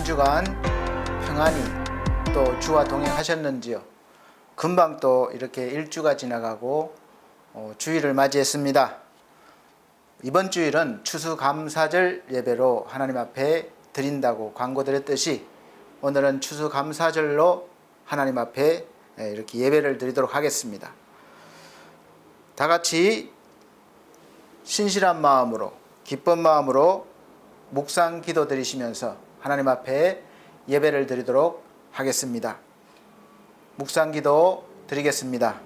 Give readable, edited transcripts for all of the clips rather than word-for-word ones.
한 주간 평안히 또 주와 동행하셨는지요? 금방 또 이렇게 일주가 지나가고 주일을 맞이했습니다. 이번 주일은 추수감사절 예배로 하나님 앞에 드린다고 광고드렸듯이 오늘은 추수감사절로 하나님 앞에 이렇게 예배를 드리도록 하겠습니다. 다 같이 신실한 마음으로 기쁜 마음으로 묵상 기도 드리시면서 하나님 앞에 예배를 드리도록 하겠습니다. 묵상 기도 드리겠습니다.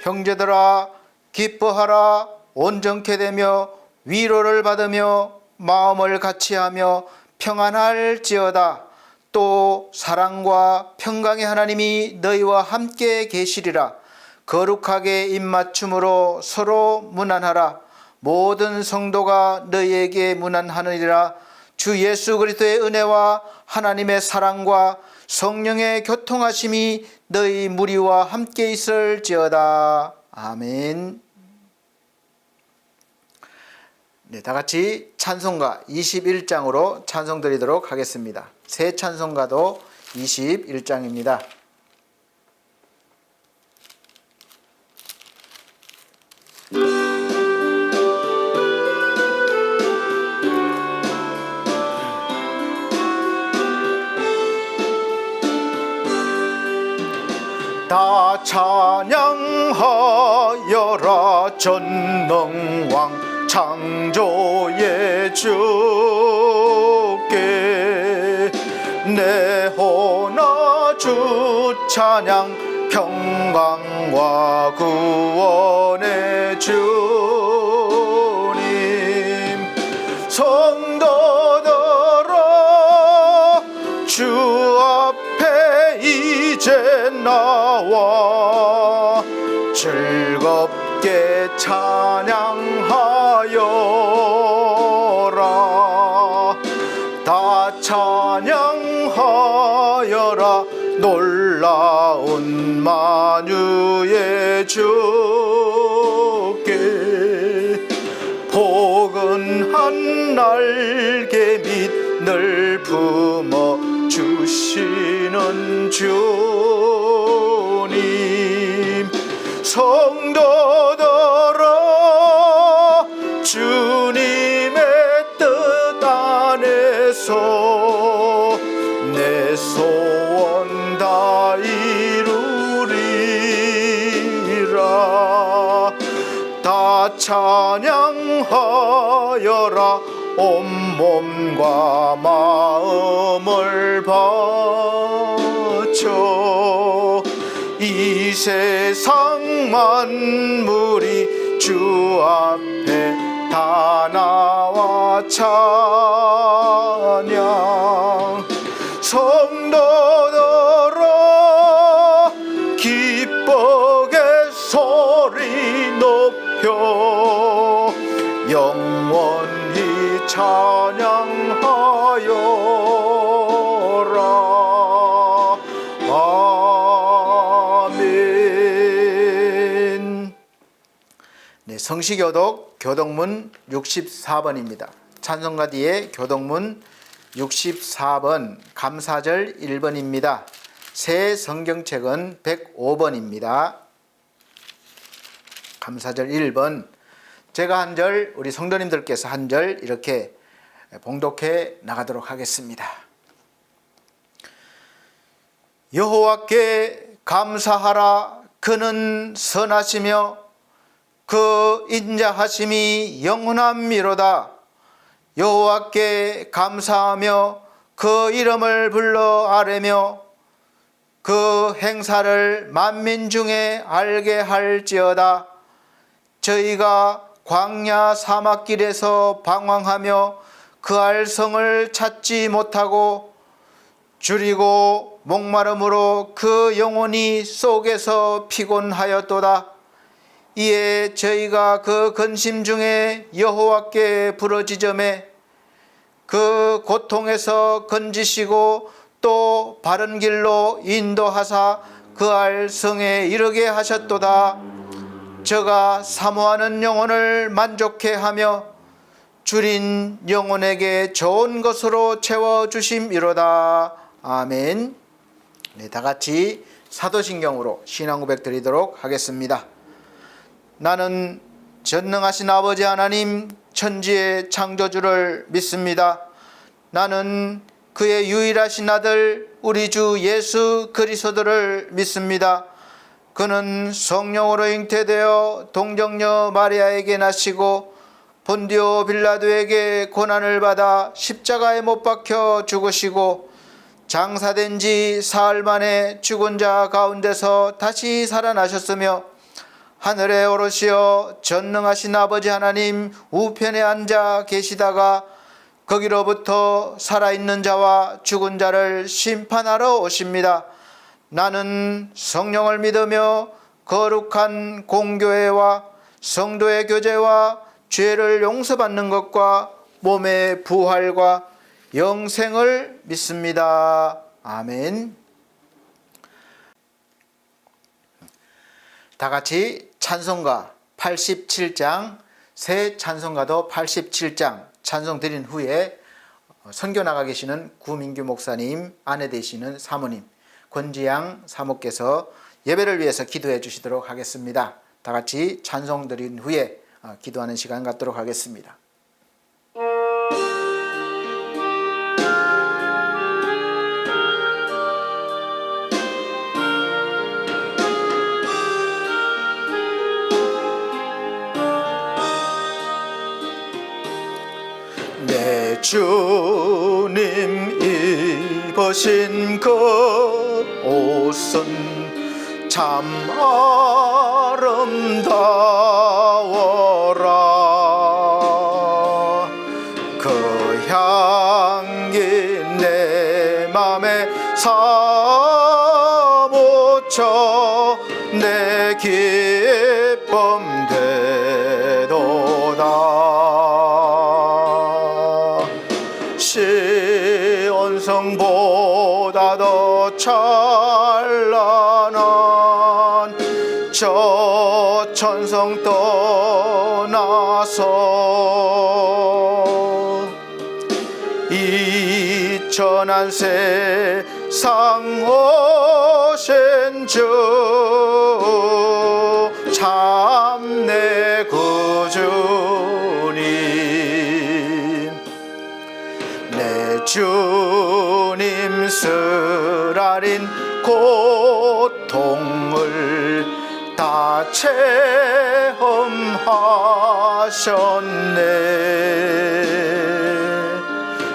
형제들아 기뻐하라. 온전케 되며 위로를 받으며 마음을 같이하며 평안할지어다. 또 사랑과 평강의 하나님이 너희와 함께 계시리라. 거룩하게 입맞춤으로 서로 문안하라. 모든 성도가 너희에게 문안하느니라. 주 예수 그리스도의 은혜와 하나님의 사랑과 성령의 교통하심이 너희 무리와 함께 있을지어다. 아멘. 네, 다 같이 찬송가 21장으로 찬송 드리도록 하겠습니다. 새 찬송가도 21장입니다. 다 찬양하여라. 전능왕 창조의 주께 내 호나 주 찬양 평강과 구원의 주님. 성도들아 주 앞에 이제 나와 즐겁게 찬양하여라. 다 찬양하여라. 놀라운 만유의 주께 포근한 날개 밑을 품어 주시는 주님. 성도들아 주님의 뜻 안에서 내 소원 다 이루리라. 다 찬양하여라. 온몸과 마음을 바쳐 이 세상 만물이 주 앞에 다 나와 찬양. 성도들아 기쁘게 소리 높여 영원히 찬양하여라. 아멘. 네, 성시교독 교독문 64번입니다. 찬송가 뒤에 교독문 64번 감사절 1번입니다. 새 성경책은 105번입니다. 감사절 1번. 제가 한 절, 우리 성도님들께서 한 절 이렇게 봉독해 나가도록 하겠습니다. 여호와께 감사하라. 그는 선하시며 그 인자하심이 영원함이로다. 여호와께 감사하며 그 이름을 불러 아뢰며 그 행사를 만민 중에 알게 할지어다. 저희가 광야 사막길에서 방황하며 그 알성을 찾지 못하고 줄이고 목마름으로 그 영혼이 속에서 피곤하였도다. 이에 저희가 그 근심 중에 여호와께 부르짖음에 그 고통에서 건지시고 또 바른 길로 인도하사 그알 성에 이르게 하셨도다. 저가 사모하는 영혼을 만족해 하며 줄인 영혼에게 좋은 것으로 채워주심이로다. 아멘. 네, 다 같이 사도신경으로 신앙 고백 드리도록 하겠습니다. 나는 전능하신 아버지 하나님 천지의 창조주를 믿습니다. 나는 그의 유일하신 아들 우리 주 예수 그리스도를 믿습니다. 그는 성령으로 잉태되어 동정녀 마리아에게 나시고 본디오 빌라도에게 고난을 받아 십자가에 못 박혀 죽으시고 장사된 지 사흘 만에 죽은 자 가운데서 다시 살아나셨으며 하늘에 오르시어 전능하신 아버지 하나님 우편에 앉아 계시다가 거기로부터 살아있는 자와 죽은 자를 심판하러 오십니다. 나는 성령을 믿으며 거룩한 공교회와 성도의 교제와 죄를 용서받는 것과 몸의 부활과 영생을 믿습니다. 아멘. 다 같이 찬송가 87장, 새 찬송가도 87장 찬송 드린 후에 선교 나가 계시는 구민규 목사님, 아내 되시는 사모님, 권지양 사모께서 예배를 위해서 기도해 주시도록 하겠습니다. 다 같이 찬송 드린 후에 기도하는 시간 갖도록 하겠습니다. 내 주님 입으신 그 옷은 참 아름다워라. 그 향기 내 맘에 사무쳐 내 기쁨 되도다. 시온성보다 더 찬란한 저 천성 떠나서 이 천한 세상 오신 주 참 내 구주님. 내 주님 쓰라린 고통을 다 체험하셨네.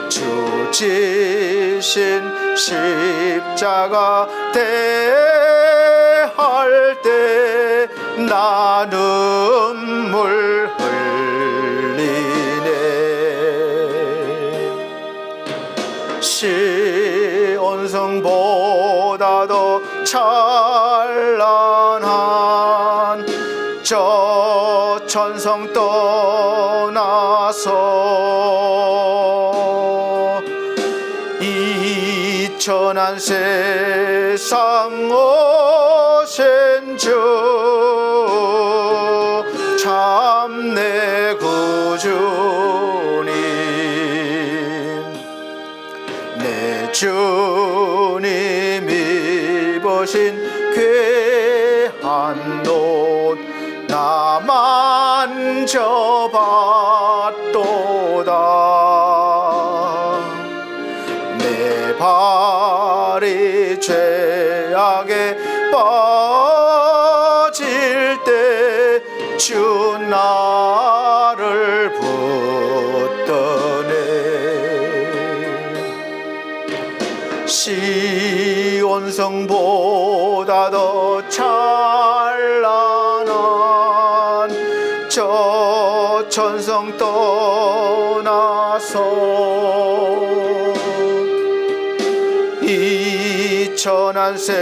주 지신 십자가 대할 때 나 눈물 흘리네. 시온성보다 더 찬란한 저 천성 떠나서 이 천한 세상 오신 주 참 내 구주님. 내 주님 입으신 귀한 옷 나 만져봤도다. 내 발이 죄악에 빠질 때 주 나를 붙드네. 시온성보다 더 찬란한 저 천성 떠나서 이 이천한 세상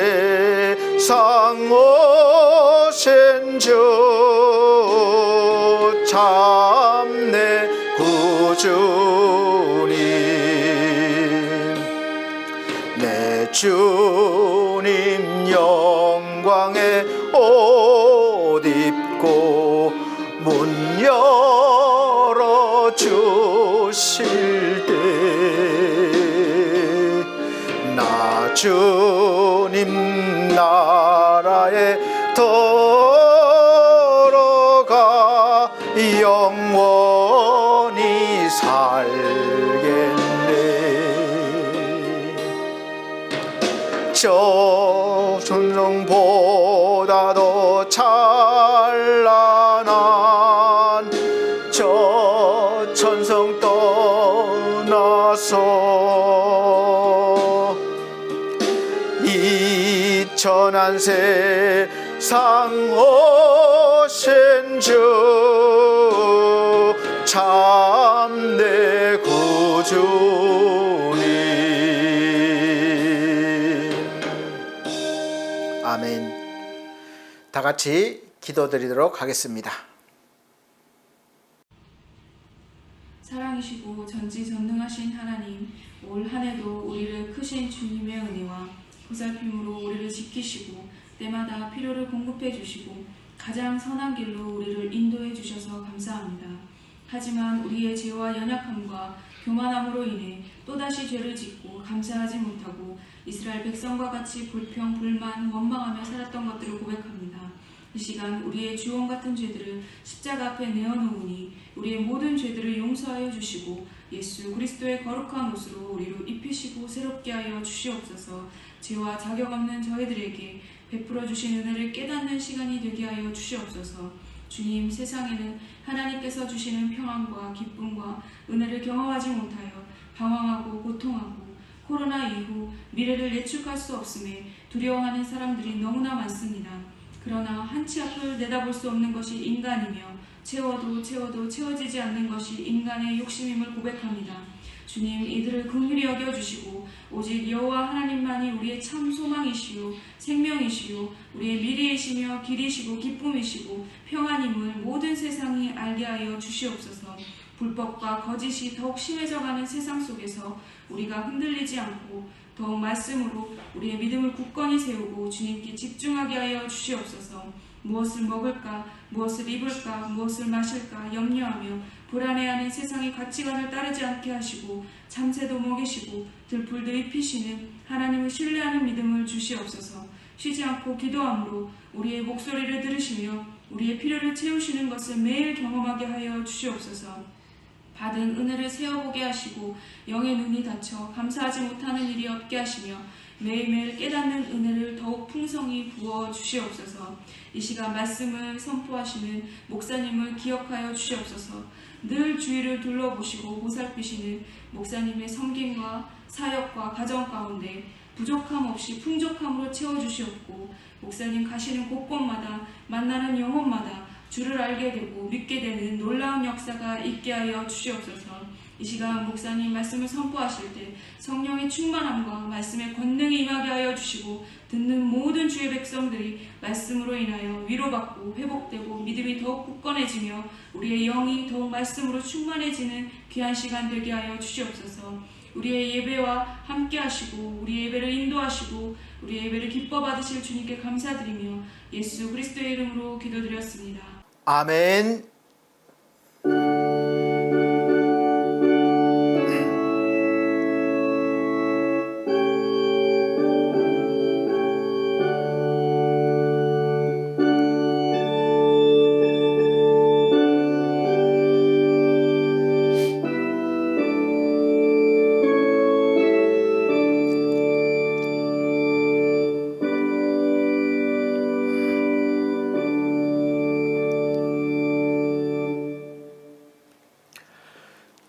오신 주 참내 구주님, 내 주님 영광의 옷 입고 문 열어 주실 때 나 주님 나라에 들어가 영원히 살겠네. 저 천성보다도 찬란한 저 천성 떠나서 이천한 세상 오신 주 참내 구주님. 아멘. 다 같이 기도드리도록 하겠습니다. 사랑이시고 전지전능하신 하나님, 올 한해도 우리를 크신 주님의 은혜와 보살핌으로 우리를 지키시고 때마다 필요를 공급해 주시고 가장 선한 길로 우리를 인도해 주셔서 감사합니다. 하지만 우리의 죄와 연약함과 교만함으로 인해 또다시 죄를 짓고 감사하지 못하고 이스라엘 백성과 같이 불평, 불만, 원망하며 살았던 것들을 고백합니다. 이 시간 우리의 주원 같은 죄들을 십자가 앞에 내어놓으니 우리의 모든 죄들을 용서하여 주시고 예수 그리스도의 거룩한 옷으로 우리를 입히시고 새롭게 하여 주시옵소서. 죄와 자격 없는 저희들에게 베풀어 주신 은혜를 깨닫는 시간이 되게 하여 주시옵소서. 주님, 세상에는 하나님께서 주시는 평안과 기쁨과 은혜를 경험하지 못하여 방황하고 고통하고 코로나 이후 미래를 예측할 수 없음에 두려워하는 사람들이 너무나 많습니다. 그러나 한치 앞을 내다볼 수 없는 것이 인간이며 채워도 채워지지 않는 것이 인간의 욕심임을 고백합니다. 주님, 이들을 긍휼히 여겨주시고 오직 여호와 하나님만이 우리의 참 소망이시요 생명이시요 우리의 미래이시며 길이시고 기쁨이시고 평안임을 모든 세상이 알게 하여 주시옵소서. 불법과 거짓이 더욱 심해져가는 세상 속에서 우리가 흔들리지 않고 더욱 말씀으로 우리의 믿음을 굳건히 세우고 주님께 집중하게 하여 주시옵소서. 무엇을 먹을까, 무엇을 입을까, 무엇을 마실까 염려하며 불안해하는 세상의 가치관을 따르지 않게 하시고 참새도 먹이시고 들풀도 입히시는 하나님을 신뢰하는 믿음을 주시옵소서. 쉬지 않고 기도함으로 우리의 목소리를 들으시며 우리의 필요를 채우시는 것을 매일 경험하게 하여 주시옵소서. 받은 은혜를 세어보게 하시고 영의 눈이 닫혀 감사하지 못하는 일이 없게 하시며 매일매일 깨닫는 은혜를 더욱 풍성히 부어 주시옵소서. 이 시간 말씀을 선포하시는 목사님을 기억하여 주시옵소서. 늘 주위를 둘러보시고 보살피시는 목사님의 섬김과 사역과 가정 가운데 부족함 없이 풍족함으로 채워주시옵고 목사님 가시는 곳곳마다 만나는 영혼마다 주를 알게 되고 믿게 되는 놀라운 역사가 있게 하여 주시옵소서. 이 시간 목사님 말씀을 선포하실 때 성령의 충만함과 말씀의 권능이 임하게 하여 주시고 듣는 모든 주의 백성들이 말씀으로 인하여 위로받고 회복되고 믿음이 더욱 굳건해지며 우리의 영이 더욱 말씀으로 충만해지는 귀한 시간 되게 하여 주시옵소서. 우리의 예배와 함께 하시고 우리의 예배를 인도하시고 우리의 예배를 기뻐 받으실 주님께 감사드리며 예수 그리스도의 이름으로 기도드렸습니다. 아멘.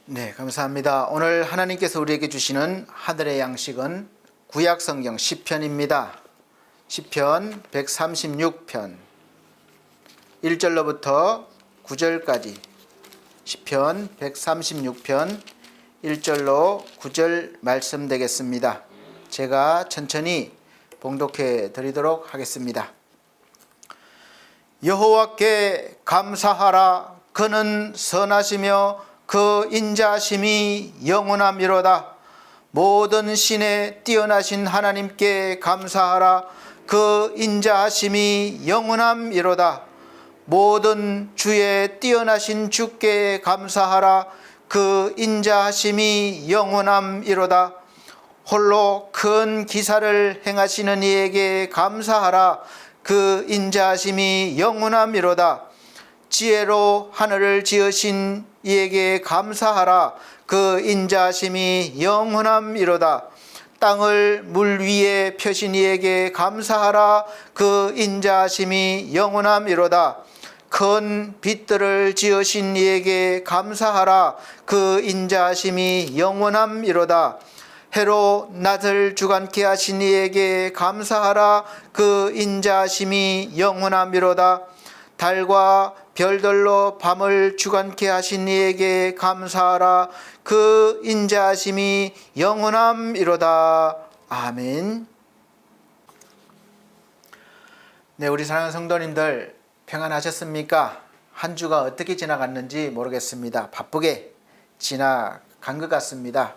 네, 감사합니다. 오늘 하나님께서 우리에게 주시는 하늘의 양식은 구약성경 시편입니다. 시편 136편 1절로부터 9절까지 시편 136편 1절로 9절 말씀 되겠습니다. 제가 천천히 봉독해 드리도록 하겠습니다. 여호와께 감사하라. 그는 선하시며 그 인자하심이 영원함이로다. 모든 신에 뛰어나신 하나님께 감사하라. 그 인자하심이 영원함이로다. 모든 주에 뛰어나신 주께 감사하라. 그 인자하심이 영원함이로다. 홀로 큰 기사를 행하시는 이에게 감사하라. 그 인자하심이 영원함이로다. 지혜로 하늘을 지으신 이에게 감사하라. 그 인자하심이 영원함이로다. 땅을 물 위에 펴신 이에게 감사하라. 그 인자하심이 영원함이로다. 큰 빛들을 지으신 이에게 감사하라. 그 인자하심이 영원함이로다. 해로 낮을 주관케 하신 이에게 감사하라. 그 인자하심이 영원함이로다. 달과 별들로 밤을 주관케 하신 이에게 감사하라. 그 인자하심이 영원함이로다. 아멘. 네, 우리 사랑하는 성도님들 평안하셨습니까? 한 주가 어떻게 지나갔는지 모르겠습니다. 바쁘게 지나간 것 같습니다.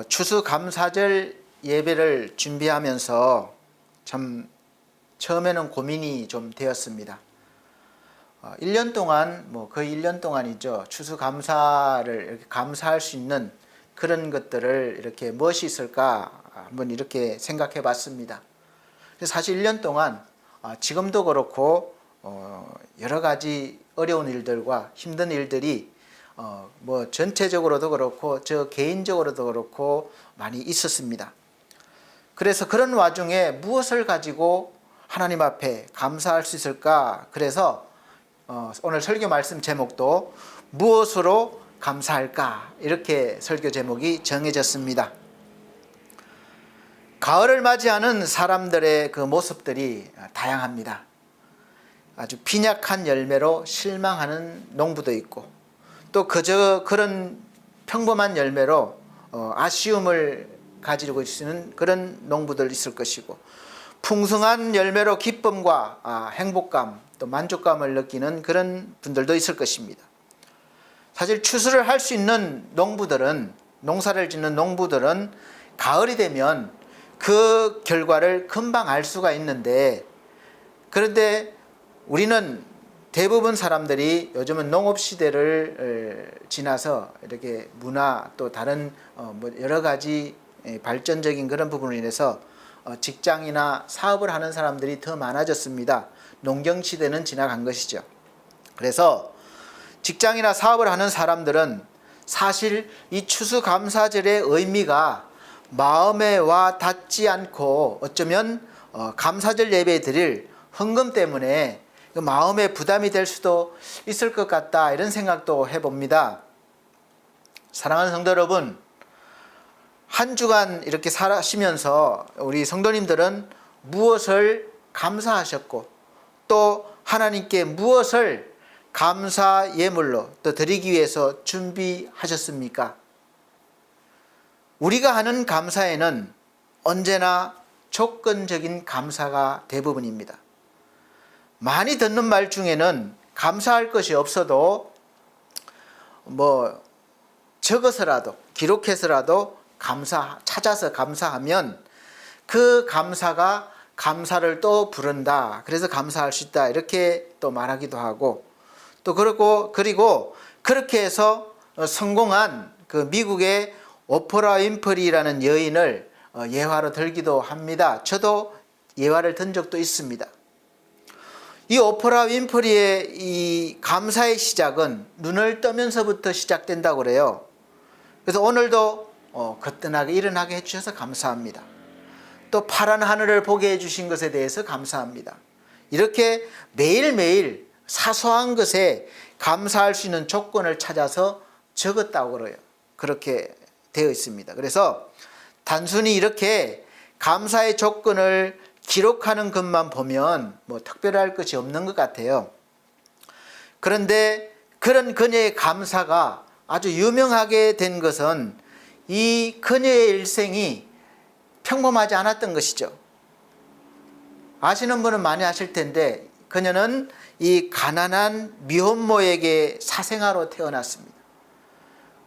추수감사절 예배를 준비하면서 참 처음에는 고민이 좀 되었습니다. 1년 동안 거의 1년 동안이죠. 추수감사를 이렇게 감사할 수 있는 그런 것들을 이렇게 무엇이 있을까 한번 이렇게 생각해 봤습니다. 사실 1년 동안 지금도 그렇고 여러 가지 어려운 일들과 힘든 일들이 전체적으로도 그렇고 저 개인적으로도 그렇고 많이 있었습니다. 그래서 그런 와중에 무엇을 가지고 하나님 앞에 감사할 수 있을까? 그래서 오늘 설교 말씀 제목도 무엇으로 감사할까? 이렇게 설교 제목이 정해졌습니다. 가을을 맞이하는 사람들의 그 모습들이 다양합니다. 아주 빈약한 열매로 실망하는 농부도 있고 또 그저 그런 평범한 열매로 아쉬움을 가지고 있는 그런 농부들 있을 것이고 풍성한 열매로 기쁨과 행복감 또 만족감을 느끼는 그런 분들도 있을 것입니다. 사실 추수를 할 수 있는 농부들은 농사를 짓는 농부들은 가을이 되면 그 결과를 금방 알 수가 있는데 그런데 우리는 대부분 사람들이 요즘은 농업시대를 지나서 이렇게 문화 또 다른 여러 가지 발전적인 그런 부분으로 인해서 직장이나 사업을 하는 사람들이 더 많아졌습니다. 농경시대는 지나간 것이죠. 그래서 직장이나 사업을 하는 사람들은 사실 이 추수감사절의 의미가 마음에 와 닿지 않고 어쩌면 감사절 예배 드릴 헌금 때문에 마음에 부담이 될 수도 있을 것 같다 이런 생각도 해봅니다. 사랑하는 성도 여러분, 한 주간 이렇게 살아시면서 우리 성도님들은 무엇을 감사하셨고 또 하나님께 무엇을 감사 예물로 또 드리기 위해서 준비하셨습니까? 우리가 하는 감사에는 언제나 조건적인 감사가 대부분입니다. 많이 듣는 말 중에는 감사할 것이 없어도 적어서라도 기록해서라도 찾아서 감사하면 그 감사가 감사를 또 부른다. 그래서 감사할 수 있다. 이렇게 또 말하기도 하고 또 그리고 그렇게 해서 성공한 그 미국의 오프라 윈프리라는 여인을 예화로 들기도 합니다. 저도 예화를 든 적도 있습니다. 이 오프라 윈프리의 이 감사의 시작은 눈을 뜨면서부터 시작된다고 그래요. 그래서 오늘도 거뜬하게 일어나게 해주셔서 감사합니다. 또 파란 하늘을 보게 해주신 것에 대해서 감사합니다. 이렇게 매일매일 사소한 것에 감사할 수 있는 조건을 찾아서 적었다고 그래요. 그렇게 되어 있습니다. 그래서 단순히 이렇게 감사의 조건을 기록하는 것만 보면 특별할 것이 없는 것 같아요. 그런데 그런 그녀의 감사가 아주 유명하게 된 것은 이 그녀의 일생이 평범하지 않았던 것이죠. 아시는 분은 많이 아실 텐데 그녀는 이 가난한 미혼모에게 사생아로 태어났습니다.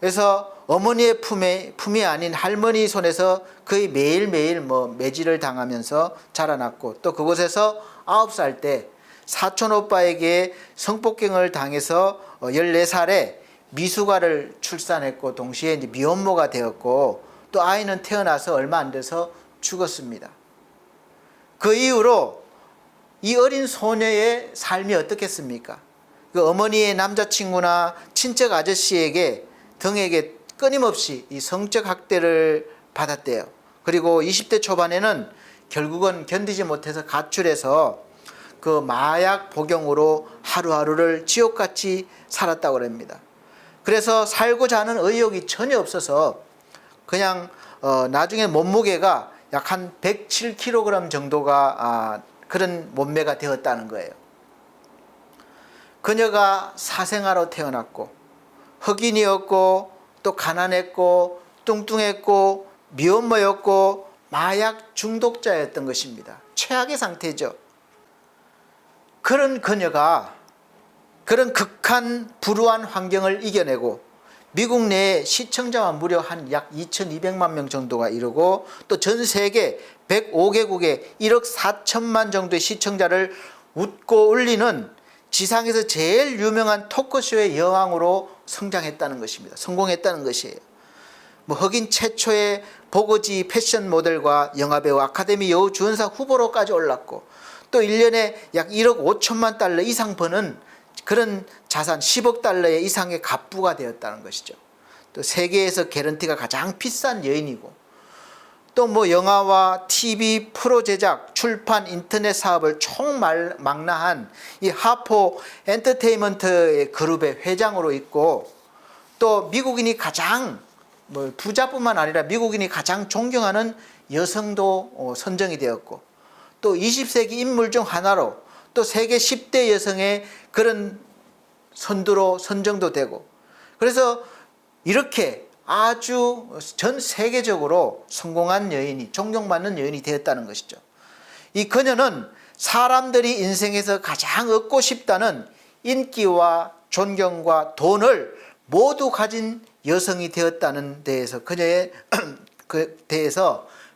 그래서 어머니의 품이 아닌 할머니 손에서 거의 매일매일 매질을 당하면서 자라났고, 또 그곳에서 9살 때 사촌 오빠에게 성폭행을 당해서 14살에 미숙아를 출산했고, 동시에 이제 미혼모가 되었고, 또 아이는 태어나서 얼마 안 돼서 죽었습니다. 그 이후로 이 어린 소녀의 삶이 어떻겠습니까? 그 어머니의 남자친구나 친척 아저씨에게 등에게 끊임없이 이 성적 학대를 받았대요. 그리고 20대 초반에는 결국은 견디지 못해서 가출해서 그 마약 복용으로 하루하루를 지옥같이 살았다고 합니다. 그래서 살고자 하는 의욕이 전혀 없어서 그냥 나중에 몸무게가 약 한 107kg 정도가 그런 몸매가 되었다는 거예요. 그녀가 사생아로 태어났고 흑인이었고 또 가난했고 뚱뚱했고 미혼모였고 마약 중독자였던 것입니다. 최악의 상태죠. 그런 그녀가 그런 극한 불우한 환경을 이겨내고 미국 내에 시청자가 무려 한 약 2200만 명 정도가 이르고, 또 전 세계 105개국에 1억 4천만 정도의 시청자를 웃고 울리는 지상에서 제일 유명한 토크쇼의 여왕으로 성장했다는 것입니다. 성공했다는 것이에요. 흑인 최초의 보거지 패션 모델과 영화배우, 아카데미 여우주연상 후보로까지 올랐고, 또 1년에 약 1억 5천만 달러 이상 버는 그런 자산 10억 달러 이상의 갑부가 되었다는 것이죠. 또 세계에서 개런티가 가장 비싼 여인이고, 또 영화와 TV 프로 제작, 출판, 인터넷 사업을 총망라한 이 하포 엔터테인먼트의 그룹의 회장으로 있고, 또 미국인이 가장 부자뿐만 아니라 미국인이 가장 존경하는 여성도 선정이 되었고, 또 20세기 인물 중 하나로 또 세계 10대 여성의 그런 선두로 선정도 되고, 그래서 이렇게 아주 전 세계적으로 성공한 여인이, 존경받는 여인이 되었다는 것이죠. 이 그녀는 사람들이 인생에서 가장 얻고 싶다는 인기와 존경과 돈을 모두 가진 여성이 되었다는 데에서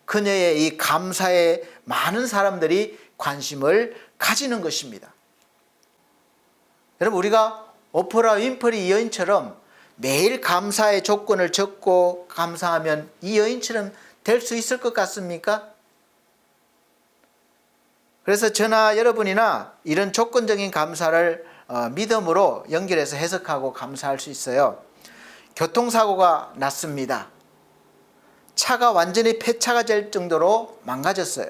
그녀의 이 감사에 많은 사람들이 관심을 가지는 것입니다. 여러분, 우리가 오프라 윈프리 이 여인처럼 매일 감사의 조건을 적고 감사하면 이 여인처럼 될 수 있을 것 같습니까? 그래서 저나 여러분이나 이런 조건적인 감사를 믿음으로 연결해서 해석하고 감사할 수 있어요. 교통사고가 났습니다. 차가 완전히 폐차가 될 정도로 망가졌어요.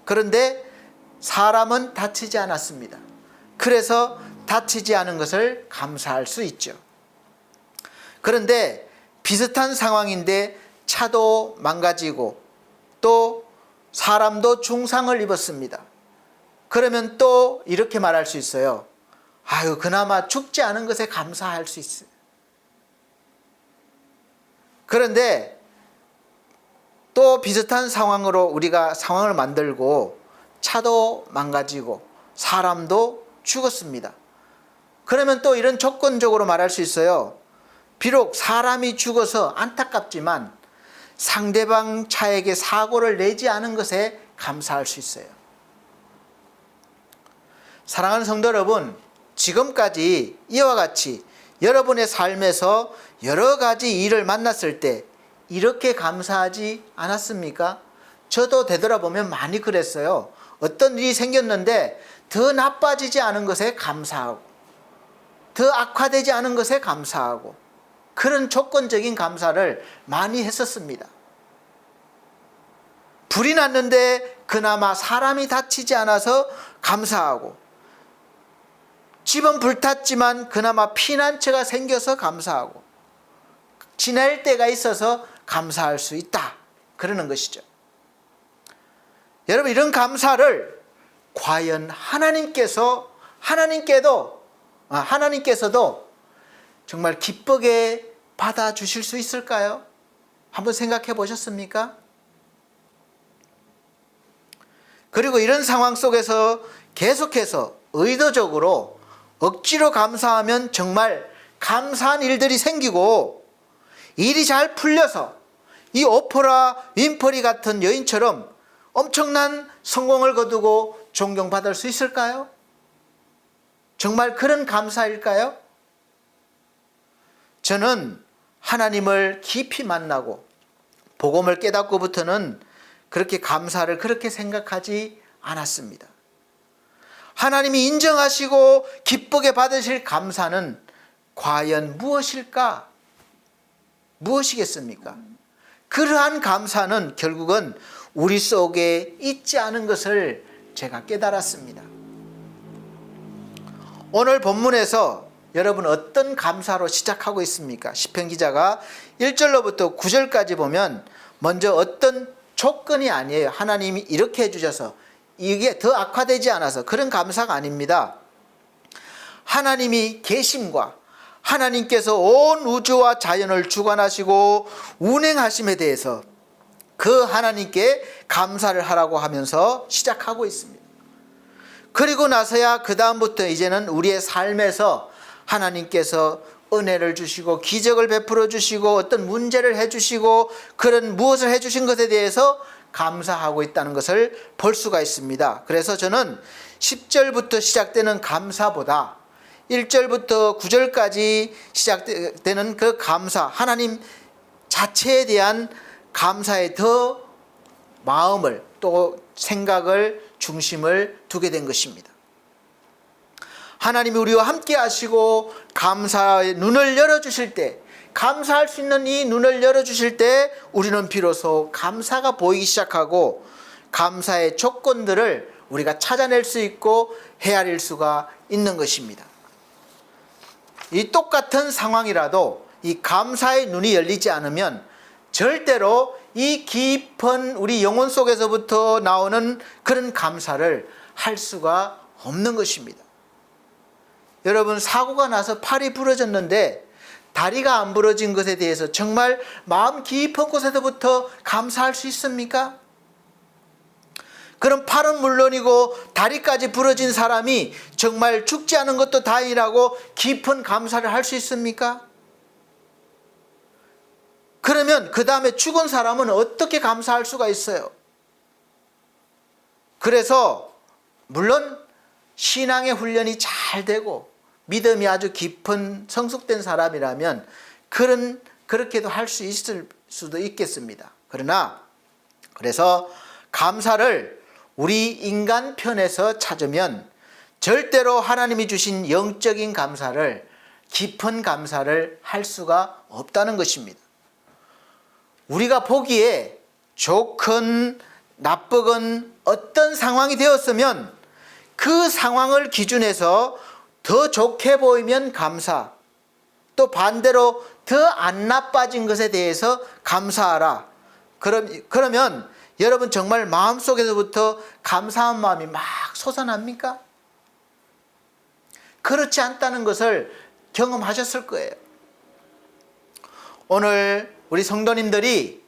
그런데 사람은 다치지 않았습니다. 그래서 다치지 않은 것을 감사할 수 있죠. 그런데 비슷한 상황인데 차도 망가지고 또 사람도 중상을 입었습니다. 그러면 또 이렇게 말할 수 있어요. 아유, 그나마 죽지 않은 것에 감사할 수 있어요. 그런데 또 비슷한 상황으로 우리가 상황을 만들고 차도 망가지고 사람도 죽었습니다. 그러면 또 이런 조건적으로 말할 수 있어요. 비록 사람이 죽어서 안타깝지만 상대방 차에게 사고를 내지 않은 것에 감사할 수 있어요. 사랑하는 성도 여러분, 지금까지 이와 같이 여러분의 삶에서 여러 가지 일을 만났을 때 이렇게 감사하지 않았습니까? 저도 되돌아보면 많이 그랬어요. 어떤 일이 생겼는데 더 나빠지지 않은 것에 감사하고, 더 악화되지 않은 것에 감사하고, 그런 조건적인 감사를 많이 했었습니다. 불이 났는데 그나마 사람이 다치지 않아서 감사하고, 집은 불탔지만 그나마 피난처가 생겨서 감사하고, 지낼 때가 있어서 감사할 수 있다, 그러는 것이죠. 여러분, 이런 감사를 과연 하나님께서도 정말 기쁘게 받아주실 수 있을까요? 한번 생각해 보셨습니까? 그리고 이런 상황 속에서 계속해서 의도적으로 억지로 감사하면 정말 감사한 일들이 생기고 일이 잘 풀려서 이 오프라 윈프리 같은 여인처럼 엄청난 성공을 거두고 존경받을 수 있을까요? 정말 그런 감사일까요? 저는 하나님을 깊이 만나고 복음을 깨닫고부터는 그렇게 감사를 그렇게 생각하지 않았습니다. 하나님이 인정하시고 기쁘게 받으실 감사는 과연 무엇일까? 무엇이겠습니까? 그러한 감사는 결국은 우리 속에 있지 않은 것을 제가 깨달았습니다. 오늘 본문에서 여러분 어떤 감사로 시작하고 있습니까? 시편 기자가 1절로부터 9절까지 보면 먼저 어떤 조건이 아니에요. 하나님이 이렇게 해주셔서 이게 더 악화되지 않아서 그런 감사가 아닙니다. 하나님이 계심과 하나님께서 온 우주와 자연을 주관하시고 운행하심에 대해서 그 하나님께 감사를 하라고 하면서 시작하고 있습니다. 그리고 나서야 그 다음부터 이제는 우리의 삶에서 하나님께서 은혜를 주시고 기적을 베풀어 주시고 어떤 문제를 해주시고 그런 무엇을 해주신 것에 대해서 감사하고 있다는 것을 볼 수가 있습니다. 그래서 저는 10절부터 시작되는 감사보다 1절부터 9절까지 시작되는 그 감사, 하나님 자체에 대한 감사에 더 마음을 또 생각을 중심을 두게 된 것입니다. 하나님이 우리와 함께 하시고 감사의 눈을 열어주실 때, 감사할 수 있는 이 눈을 열어주실 때 우리는 비로소 감사가 보이기 시작하고 감사의 조건들을 우리가 찾아낼 수 있고 헤아릴 수가 있는 것입니다. 이 똑같은 상황이라도 이 감사의 눈이 열리지 않으면 절대로 이 깊은 우리 영혼 속에서부터 나오는 그런 감사를 할 수가 없는 것입니다. 여러분, 사고가 나서 팔이 부러졌는데 다리가 안 부러진 것에 대해서 정말 마음 깊은 곳에서부터 감사할 수 있습니까? 그럼 팔은 물론이고 다리까지 부러진 사람이 정말 죽지 않은 것도 다행이라고 깊은 감사를 할 수 있습니까? 그러면 그 다음에 죽은 사람은 어떻게 감사할 수가 있어요? 그래서 물론 신앙의 훈련이 잘 되고 믿음이 아주 깊은 성숙된 사람이라면 그렇게도 할 수 있을 수도 있겠습니다. 그래서 감사를 우리 인간 편에서 찾으면 절대로 하나님이 주신 영적인 감사를, 깊은 감사를 할 수가 없다는 것입니다. 우리가 보기에 좋건 나쁘건 어떤 상황이 되었으면 그 상황을 기준해서 더 좋게 보이면 감사, 또 반대로 더 안 나빠진 것에 대해서 감사하라. 그러면 여러분 정말 마음속에서부터 감사한 마음이 막 솟아납니까? 그렇지 않다는 것을 경험하셨을 거예요. 오늘 우리 성도님들이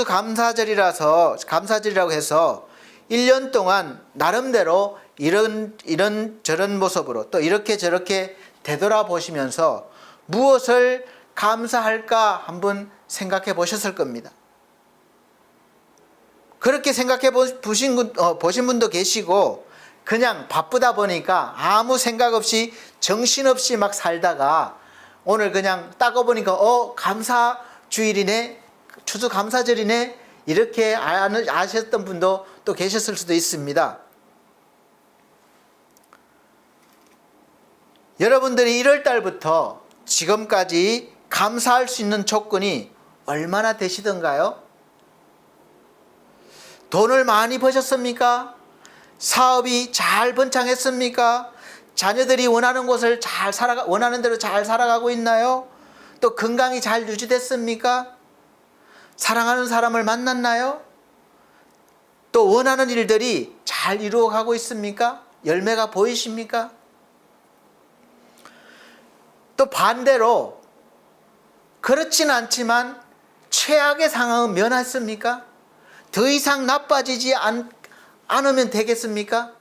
감사절이라고 해서 1년 동안 나름대로 이런 저런 모습으로 또 이렇게 저렇게 되돌아보시면서 무엇을 감사할까 한번 생각해 보셨을 겁니다. 그렇게 생각해 보신 분도 계시고 그냥 바쁘다 보니까 아무 생각 없이 정신없이 막 살다가 오늘 그냥 따고 보니까 감사주일이네, 추수감사절이네, 이렇게 아셨던 분도 또 계셨을 수도 있습니다. 여러분들이 1월달부터 지금까지 감사할 수 있는 조건이 얼마나 되시던가요? 돈을 많이 버셨습니까? 사업이 잘 번창했습니까? 자녀들이 원하는 곳을 원하는 대로 잘 살아가고 있나요? 또 건강이 잘 유지됐습니까? 사랑하는 사람을 만났나요? 또 원하는 일들이 잘 이루어가고 있습니까? 열매가 보이십니까? 또 반대로 그렇진 않지만 최악의 상황은 면했습니까? 더 이상 나빠지지 않으면 되겠습니까?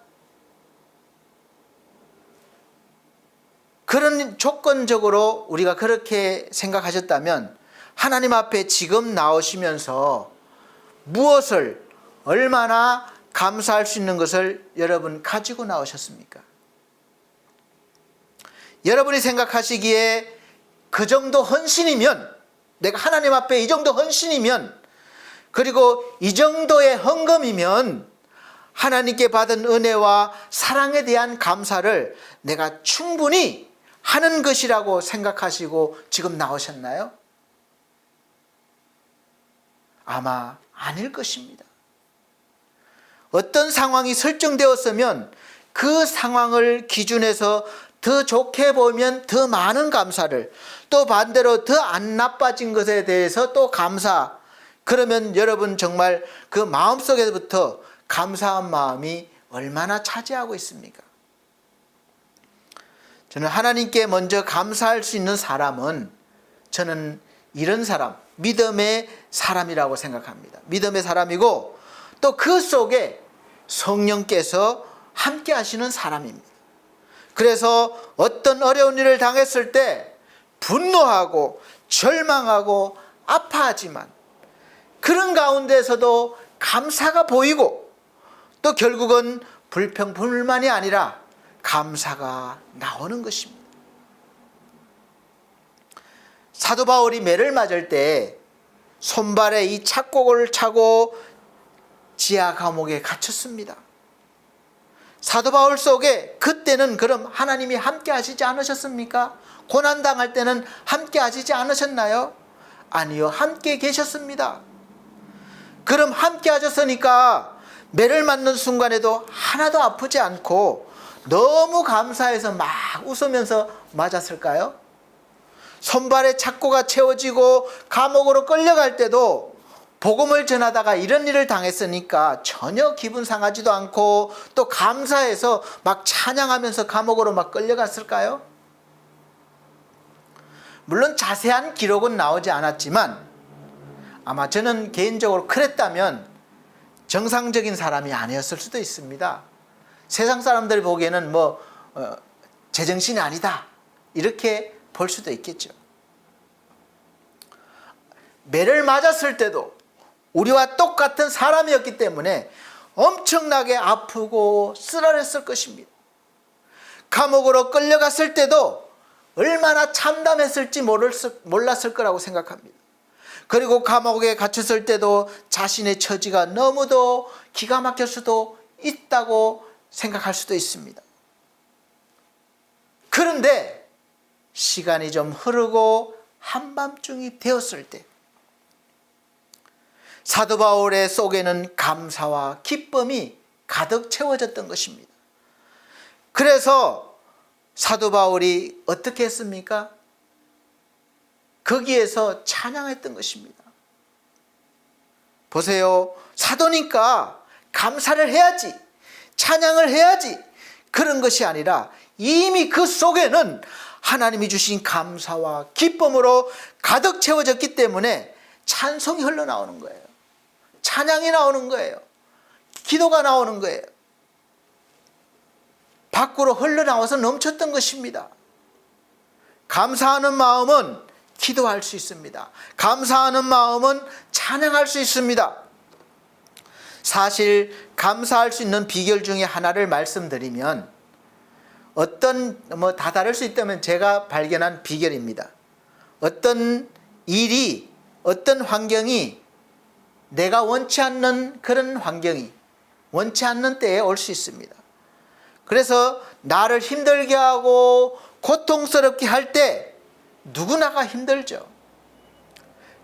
그런 조건적으로 우리가 그렇게 생각하셨다면 하나님 앞에 지금 나오시면서 무엇을 얼마나 감사할 수 있는 것을 여러분 가지고 나오셨습니까? 여러분이 생각하시기에 그 정도 헌신이면, 내가 하나님 앞에 이 정도 헌신이면, 그리고 이 정도의 헌금이면 하나님께 받은 은혜와 사랑에 대한 감사를 내가 충분히 하는 것이라고 생각하시고 지금 나오셨나요? 아마 아닐 것입니다. 어떤 상황이 설정되었으면 그 상황을 기준해서 더 좋게 보면 더 많은 감사를, 또 반대로 더 안 나빠진 것에 대해서 또 감사, 그러면 여러분 정말 그 마음속에서부터 감사한 마음이 얼마나 차지하고 있습니까? 저는 하나님께 먼저 감사할 수 있는 사람은, 저는 이런 사람, 믿음의 사람이라고 생각합니다. 믿음의 사람이고 또 그 속에 성령께서 함께 하시는 사람입니다. 그래서 어떤 어려운 일을 당했을 때 분노하고 절망하고 아파하지만 그런 가운데서도 감사가 보이고 또 결국은 불평, 불만이 아니라 감사가 나오는 것입니다. 사도 바울이 매를 맞을 때 손발에 이 착곡을 차고 지하 감옥에 갇혔습니다. 사도 바울 속에 그때는 그럼 하나님이 함께 하시지 않으셨습니까? 고난당할 때는 함께 하시지 않으셨나요? 아니요, 함께 계셨습니다. 그럼 함께 하셨으니까 매를 맞는 순간에도 하나도 아프지 않고 너무 감사해서 막 웃으면서 맞았을까요? 손발에 착고가 채워지고 감옥으로 끌려갈 때도 복음을 전하다가 이런 일을 당했으니까 전혀 기분 상하지도 않고 또 감사해서 막 찬양하면서 감옥으로 막 끌려갔을까요? 물론 자세한 기록은 나오지 않았지만 아마 저는 개인적으로 그랬다면 정상적인 사람이 아니었을 수도 있습니다. 세상 사람들이 보기에는 제정신이 아니다 이렇게 볼 수도 있겠죠. 매를 맞았을 때도 우리와 똑같은 사람이었기 때문에 엄청나게 아프고 쓰라렸을 것입니다. 감옥으로 끌려갔을 때도 얼마나 참담했을지 몰랐을 거라고 생각합니다. 그리고 감옥에 갇혔을 때도 자신의 처지가 너무도 기가 막힐 수도 있다고 생각할 수도 있습니다. 그런데 시간이 좀 흐르고 한밤중이 되었을 때 사도 바울의 속에는 감사와 기쁨이 가득 채워졌던 것입니다. 그래서 사도 바울이 어떻게 했습니까? 거기에서 찬양했던 것입니다. 보세요. 사도니까 감사를 해야지, 찬양을 해야지, 그런 것이 아니라 이미 그 속에는 하나님이 주신 감사와 기쁨으로 가득 채워졌기 때문에 찬송이 흘러나오는 거예요. 찬양이 나오는 거예요. 기도가 나오는 거예요. 밖으로 흘러나와서 넘쳤던 것입니다. 감사하는 마음은 기도할 수 있습니다. 감사하는 마음은 찬양할 수 있습니다. 사실 감사할 수 있는 비결 중에 하나를 말씀드리면 다 다를 수 있다면 제가 발견한 비결입니다. 어떤 일이, 어떤 환경이 내가 원치 않는 그런 환경이 원치 않는 때에 올 수 있습니다. 그래서 나를 힘들게 하고 고통스럽게 할 때 누구나가 힘들죠.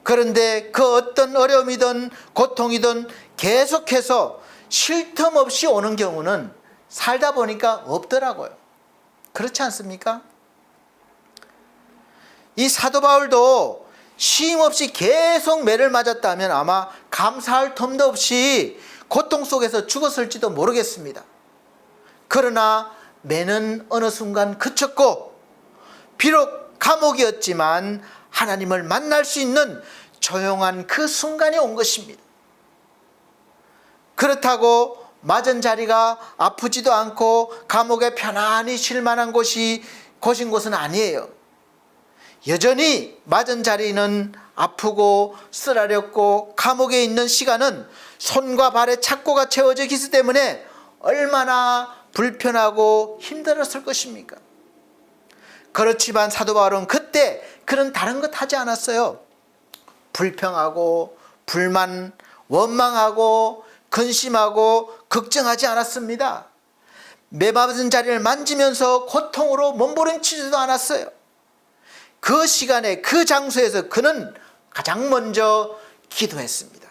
그런데 그 어떤 어려움이든 고통이든 계속해서 쉴 틈 없이 오는 경우는 살다 보니까 없더라고요. 그렇지 않습니까? 이 사도 바울도 쉼 없이 계속 매를 맞았다면 아마 감사할 틈도 없이 고통 속에서 죽었을지도 모르겠습니다. 그러나 매는 어느 순간 그쳤고 비록 감옥이었지만 하나님을 만날 수 있는 조용한 그 순간이 온 것입니다. 그렇다고 맞은 자리가 아프지도 않고 감옥에 편안히 쉴 만한 곳인 곳은 아니에요. 여전히 맞은 자리는 아프고 쓰라렸고 감옥에 있는 시간은 손과 발의 착고가 채워져 있기 때문에 얼마나 불편하고 힘들었을 것입니까? 그렇지만 사도 바울은 그때 그런 다른 것 하지 않았어요. 불평하고 불만, 원망하고 근심하고 걱정하지 않았습니다. 매맞은 자리를 만지면서 고통으로 몸부림치지도 않았어요. 그 시간에 그 장소에서 그는 가장 먼저 기도했습니다.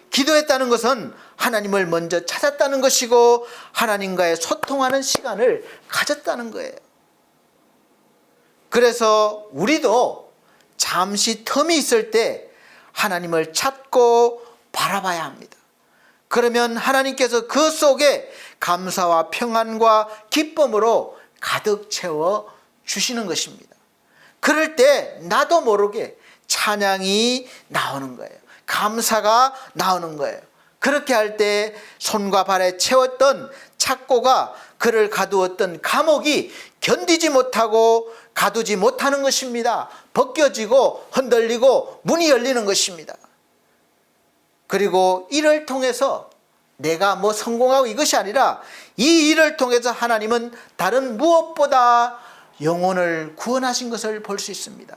기도했다는 것은 하나님을 먼저 찾았다는 것이고 하나님과의 소통하는 시간을 가졌다는 거예요. 그래서 우리도 잠시 텀이 있을 때 하나님을 찾고 바라봐야 합니다. 그러면 하나님께서 그 속에 감사와 평안과 기쁨으로 가득 채워 주시는 것입니다. 그럴 때 나도 모르게 찬양이 나오는 거예요. 감사가 나오는 거예요. 그렇게 할 때 손과 발에 채웠던 착고가 그를 가두었던 감옥이 견디지 못하고 가두지 못하는 것입니다. 벗겨지고 흔들리고 문이 열리는 것입니다. 그리고 이를 통해서 내가 뭐 성공하고 이것이 아니라 이 일을 통해서 하나님은 다른 무엇보다 영혼을 구원하신 것을 볼 수 있습니다.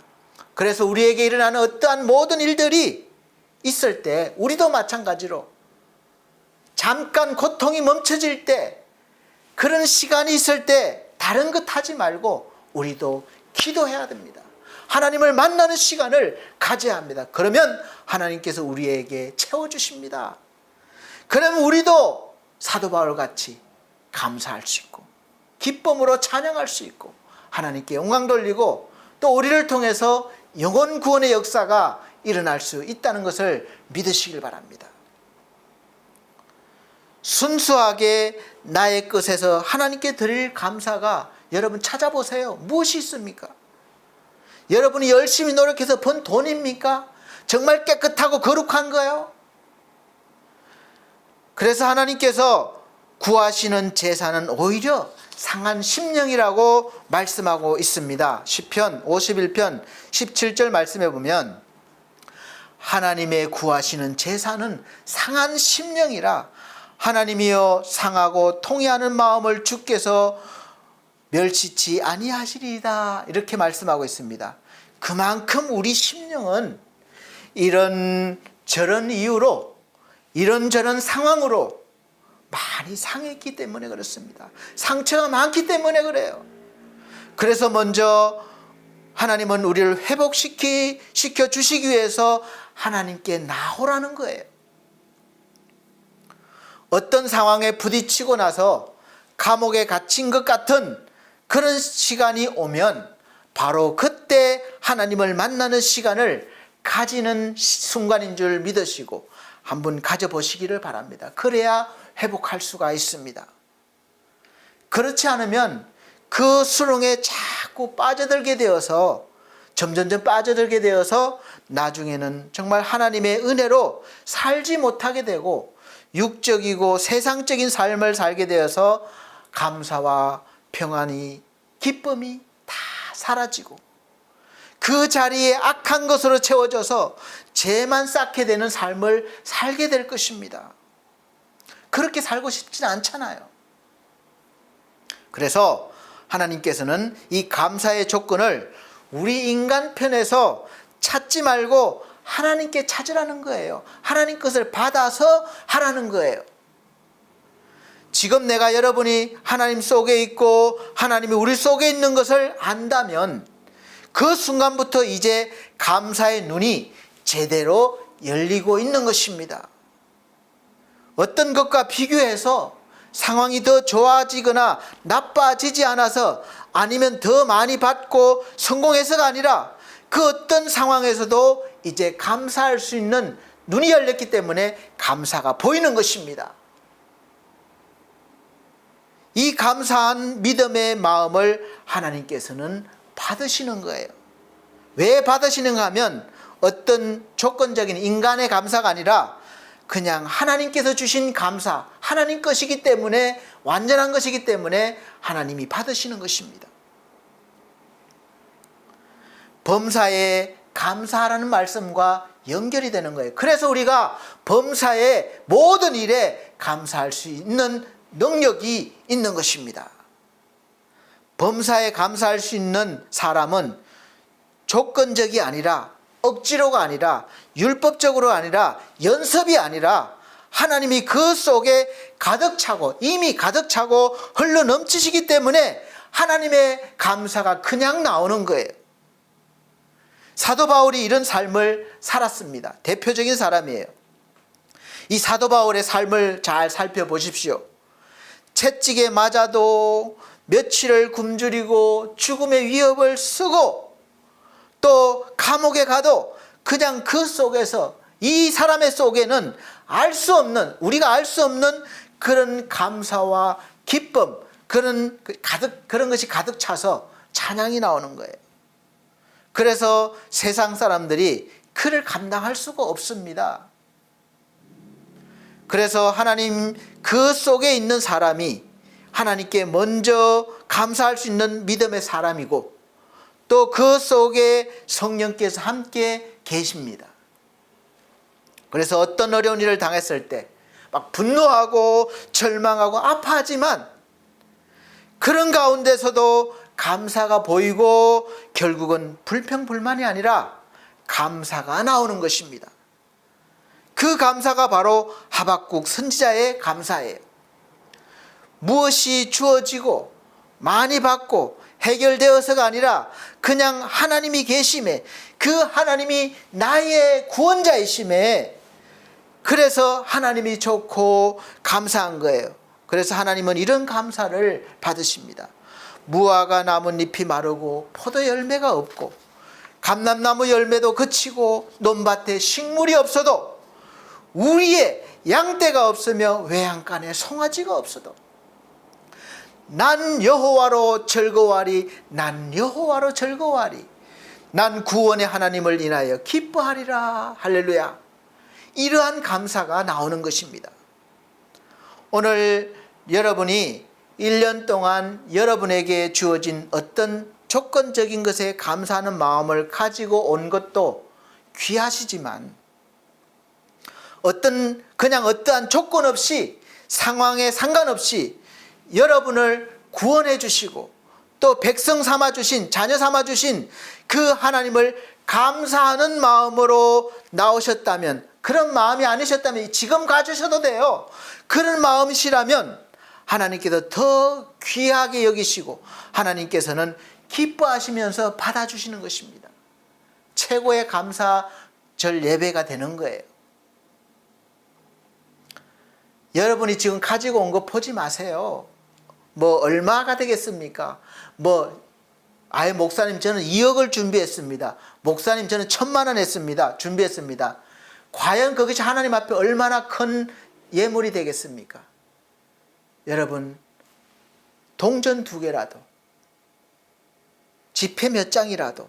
그래서 우리에게 일어나는 어떠한 모든 일들이 있을 때 우리도 마찬가지로 잠깐 고통이 멈춰질 때 그런 시간이 있을 때 다른 것 하지 말고 우리도 기도해야 됩니다. 하나님을 만나는 시간을 가져야 합니다. 그러면 하나님께서 우리에게 채워주십니다. 그러면 우리도 사도 바울 같이 감사할 수 있고 기쁨으로 찬양할 수 있고 하나님께 영광 돌리고 또 우리를 통해서 영혼 구원의 역사가 일어날 수 있다는 것을 믿으시길 바랍니다. 순수하게 나의 것에서 하나님께 드릴 감사가 여러분 찾아보세요. 무엇이 있습니까? 여러분이 열심히 노력해서 번 돈입니까? 정말 깨끗하고 거룩한 거요? 그래서 하나님께서 구하시는 제사는 오히려 상한 심령이라고 말씀하고 있습니다. 시편 51편 17절 말씀해 보면 하나님의 구하시는 제사는 상한 심령이라 하나님이여 상하고 통회하는 마음을 주께서 멸시치 아니하시리이다 이렇게 말씀하고 있습니다. 그만큼 우리 심령은 이런저런 이유로 이런저런 상황으로 많이 상했기 때문에 그렇습니다. 상처가 많기 때문에 그래요. 그래서 먼저 하나님은 우리를 회복시켜 주시기 위해서 하나님께 나오라는 거예요. 어떤 상황에 부딪히고 나서 감옥에 갇힌 것 같은 그런 시간이 오면 바로 그때 하나님을 만나는 시간을 가지는 순간인 줄 믿으시고 한번 가져보시기를 바랍니다. 그래야 회복할 수가 있습니다. 그렇지 않으면 그 수렁에 자꾸 빠져들게 되어서 점점점 빠져들게 되어서 나중에는 정말 하나님의 은혜로 살지 못하게 되고 육적이고 세상적인 삶을 살게 되어서 감사와 평안이 기쁨이 다 사라지고 그 자리에 악한 것으로 채워져서 죄만 쌓게 되는 삶을 살게 될 것입니다. 그렇게 살고 싶지는 않잖아요. 그래서 하나님께서는 이 감사의 조건을 우리 인간 편에서 찾지 말고 하나님께 찾으라는 거예요. 하나님 것을 받아서 하라는 거예요. 지금 내가 여러분이 하나님 속에 있고 하나님이 우리 속에 있는 것을 안다면 그 순간부터 이제 감사의 눈이 제대로 열리고 있는 것입니다. 어떤 것과 비교해서 상황이 더 좋아지거나 나빠지지 않아서 아니면 더 많이 받고 성공해서가 아니라 그 어떤 상황에서도 이제 감사할 수 있는 눈이 열렸기 때문에 감사가 보이는 것입니다. 이 감사한 믿음의 마음을 하나님께서는 받으시는 거예요. 왜 받으시는가 하면 어떤 조건적인 인간의 감사가 아니라 그냥 하나님께서 주신 감사, 하나님 것이기 때문에, 완전한 것이기 때문에 하나님이 받으시는 것입니다. 범사에 감사하라는 말씀과 연결이 되는 거예요. 그래서 우리가 범사의 모든 일에 감사할 수 있는 능력이 있는 것입니다. 범사에 감사할 수 있는 사람은 조건적이 아니라, 억지로가 아니라, 율법적으로 아니라, 연습이 아니라 하나님이 그 속에 가득 차고, 이미 가득 차고 흘러 넘치시기 때문에 하나님의 감사가 그냥 나오는 거예요. 사도 바울이 이런 삶을 살았습니다. 대표적인 사람이에요. 이 사도 바울의 삶을 잘 살펴보십시오. 채찍에 맞아도 며칠을 굶주리고 죽음의 위협을 쓰고 또 감옥에 가도 그냥 그 속에서, 이 사람의 속에는 알 수 없는, 우리가 알 수 없는 그런 감사와 기쁨, 그런 것이 가득 차서 찬양이 나오는 거예요. 그래서 세상 사람들이 그를 감당할 수가 없습니다. 그래서 하나님 그 속에 있는 사람이 하나님께 먼저 감사할 수 있는 믿음의 사람이고, 또 그 속에 성령께서 함께 계십니다. 그래서 어떤 어려운 일을 당했을 때 막 분노하고 절망하고 아파하지만 그런 가운데서도 감사가 보이고 결국은 불평불만이 아니라 감사가 나오는 것입니다. 그 감사가 바로 하박국 선지자의 감사예요. 무엇이 주어지고 많이 받고 해결되어서가 아니라 그냥 하나님이 계심에, 그 하나님이 나의 구원자이심에, 그래서 하나님이 좋고 감사한 거예요. 그래서 하나님은 이런 감사를 받으십니다. 무화과 나뭇잎이 마르고 포도 열매가 없고 감람나무 열매도 그치고 논밭에 식물이 없어도, 우리의 양떼가 없으며 외양간에 송아지가 없어도 난 여호와로 즐거워하리, 난 여호와로 즐거워하리, 난 구원의 하나님을 인하여 기뻐하리라. 할렐루야. 이러한 감사가 나오는 것입니다. 오늘 여러분이 1년 동안 여러분에게 주어진 어떤 조건적인 것에 감사하는 마음을 가지고 온 것도 귀하시지만, 그냥 어떠한 조건 없이, 상황에 상관없이 여러분을 구원해 주시고 또 백성 삼아 주신, 자녀 삼아 주신 그 하나님을 감사하는 마음으로 나오셨다면, 그런 마음이 아니셨다면 지금 가주셔도 돼요. 그런 마음이시라면 하나님께서 더 귀하게 여기시고 하나님께서는 기뻐하시면서 받아주시는 것입니다. 최고의 감사절 예배가 되는 거예요. 여러분이 지금 가지고 온 거 보지 마세요. 뭐 얼마가 되겠습니까? 목사님 저는 2억을 준비했습니다. 목사님 저는 1,000만 원 했습니다. 준비했습니다. 과연 그것이 하나님 앞에 얼마나 큰 예물이 되겠습니까? 여러분, 동전 2개라도, 지폐 몇 장이라도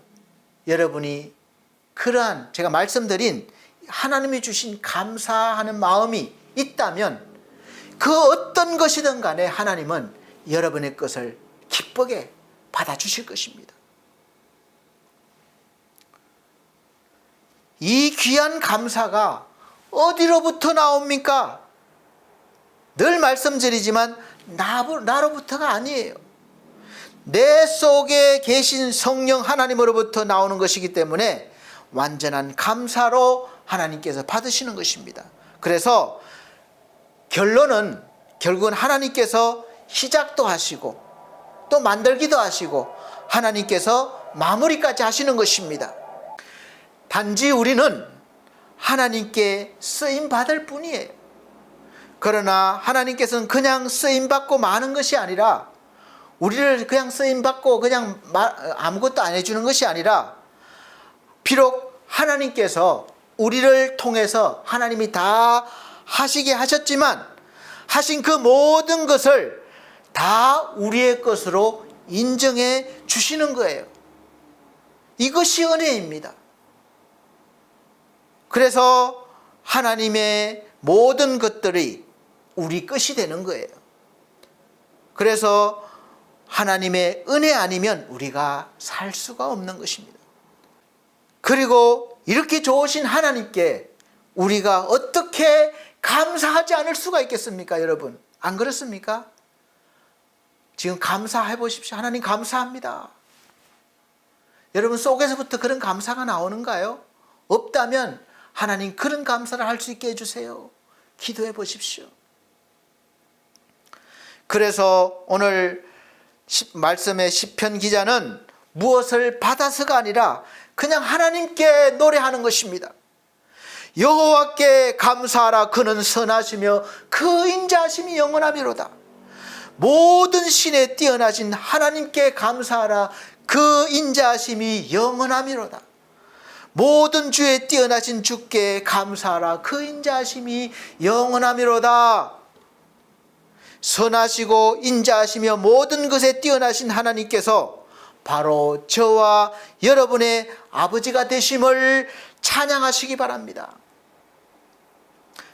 여러분이 그러한 제가 말씀드린 하나님이 주신 감사하는 마음이 있다면 그 어떤 것이든 간에 하나님은 여러분의 것을 기쁘게 받아주실 것입니다. 이 귀한 감사가 어디로부터 나옵니까? 늘 말씀드리지만 나로부터가 아니에요. 내 속에 계신 성령 하나님으로부터 나오는 것이기 때문에 완전한 감사로 하나님께서 받으시는 것입니다. 그래서 결국은 하나님께서 시작도 하시고 또 만들기도 하시고 하나님께서 마무리까지 하시는 것입니다. 단지 우리는 하나님께 쓰임받을 뿐이에요. 그러나 하나님께서는 그냥 쓰임받고 마는 것이 아니라, 우리를 그냥 쓰임받고 그냥 아무것도 안 해주는 것이 아니라, 비록 하나님께서 우리를 통해서 하나님이 다 하시게 하셨지만 하신 그 모든 것을 다 우리의 것으로 인정해 주시는 거예요. 이것이 은혜입니다. 그래서 하나님의 모든 것들이 우리 것이 되는 거예요. 그래서 하나님의 은혜 아니면 우리가 살 수가 없는 것입니다. 그리고 이렇게 좋으신 하나님께 우리가 어떻게 감사하지 않을 수가 있겠습니까, 여러분? 안 그렇습니까? 지금 감사해 보십시오. 하나님 감사합니다. 여러분 속에서부터 그런 감사가 나오는가요? 없다면 하나님 그런 감사를 할 수 있게 해주세요. 기도해 보십시오. 그래서 오늘 말씀의 시편 기자는 무엇을 받아서가 아니라 그냥 하나님께 노래하는 것입니다. 여호와께 감사하라. 그는 선하시며 그 인자하심이 영원하미로다. 모든 신에 뛰어나신 하나님께 감사하라. 그 인자하심이 영원하미로다. 모든 주에 뛰어나신 주께 감사하라. 그 인자하심이 영원하미로다. 선하시고 인자하시며 모든 것에 뛰어나신 하나님께서 바로 저와 여러분의 아버지가 되심을 찬양하시기 바랍니다.